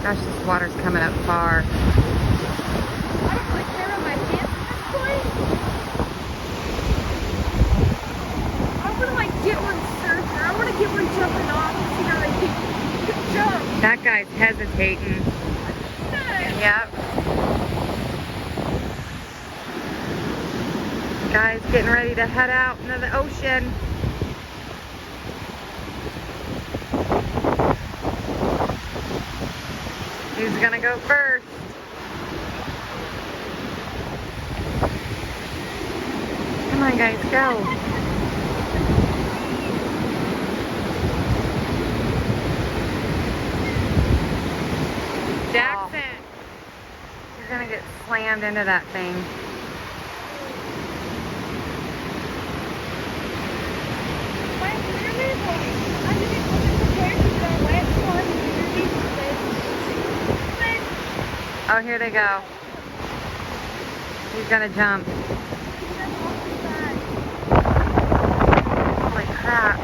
Gosh, this water's coming up far. I don't really care about my pants at this point. I want to like get one surfing. I want to get one jumping off and see how they can jump. That guy's hesitating. Yep. Guys getting ready to head out into the ocean. Who's gonna go first? Come on, guys, go. Jackson, you're gonna get slammed into that thing. Oh, here they go. He's gonna jump. Holy crap.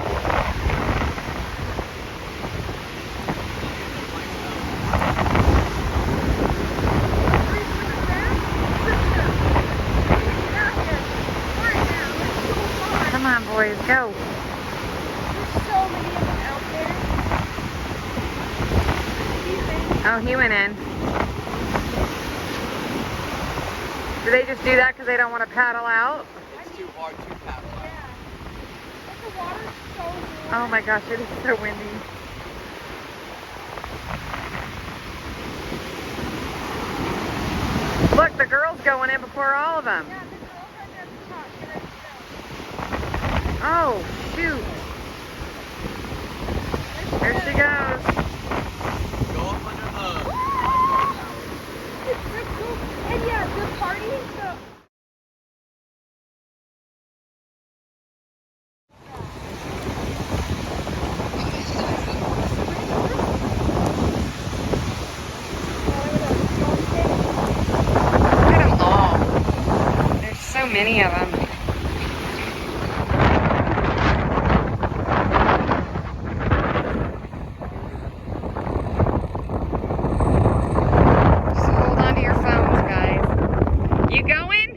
Come on, boys, go. There's so many of them out there. Oh, he went in. Do they just do that because they don't want to paddle out? It's too hard to paddle out. Yeah. But the water's so warm. Oh my gosh, it is so windy. Look, the girl's going in before all of them. Yeah, the girl's right there at the top. Get ready to go. Oh, shoot. There she goes. Go up under the... It's so cool. And yeah, the party, so... Look at them all. There's so many of them. Just hold on to your phones, guys. You going?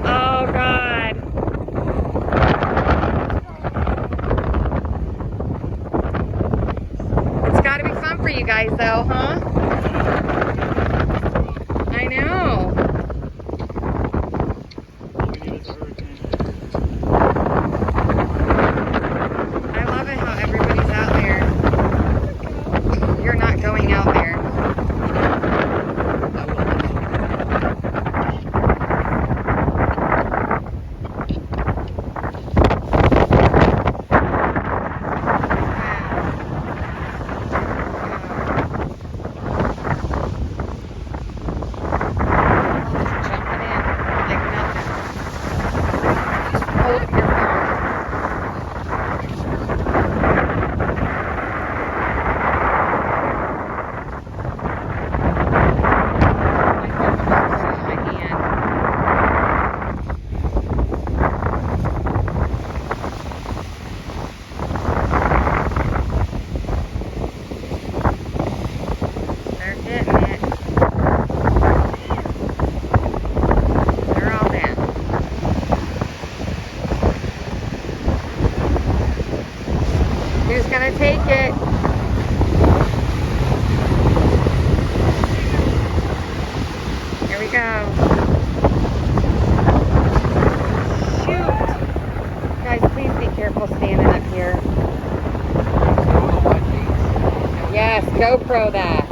Oh, God. It's got to be fun for you guys, though, huh? I know. I love it how everybody's out there. You're not going out there. Who's gonna take it? Here we go. Shoot! Guys, please be careful standing up here. Yes, GoPro that.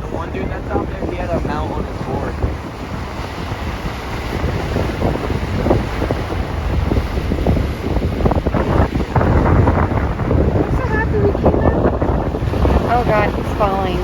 The one dude that's out there, he had a mount on his board. Oh God, he's falling.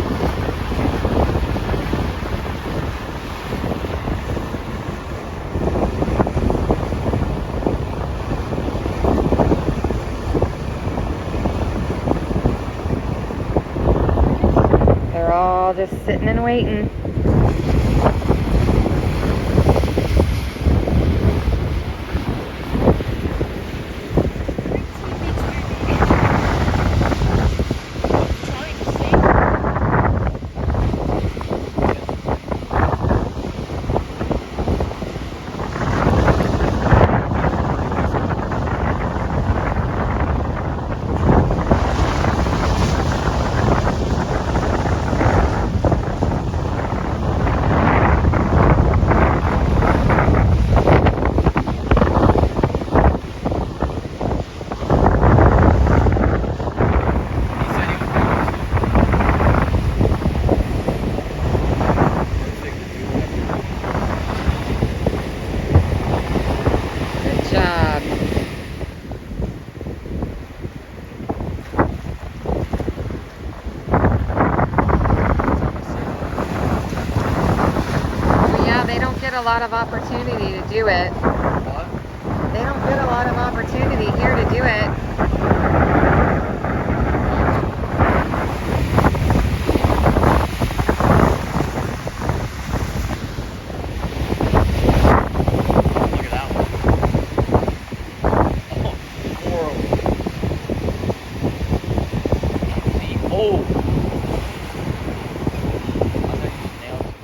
They're all just sitting and waiting. a lot of opportunity to do it. What? They don't get a lot of opportunity here to do it. Look at that one. Oh, horrible. See? Oh! I thought you just nailed it.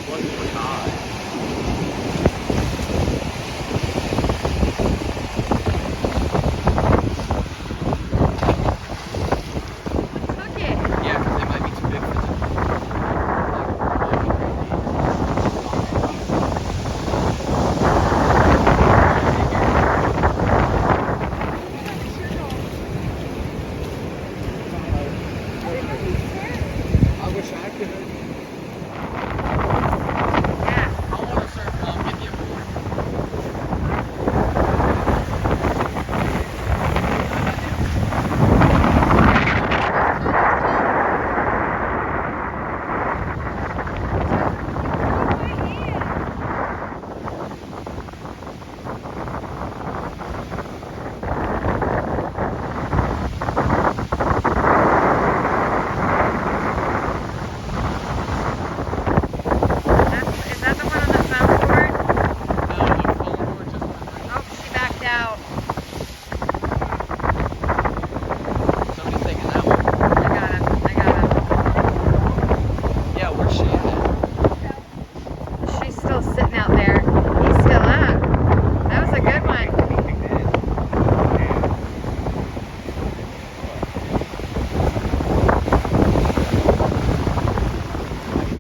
What was high? Cook it. Yeah, because it might be too big for them. I wish I could.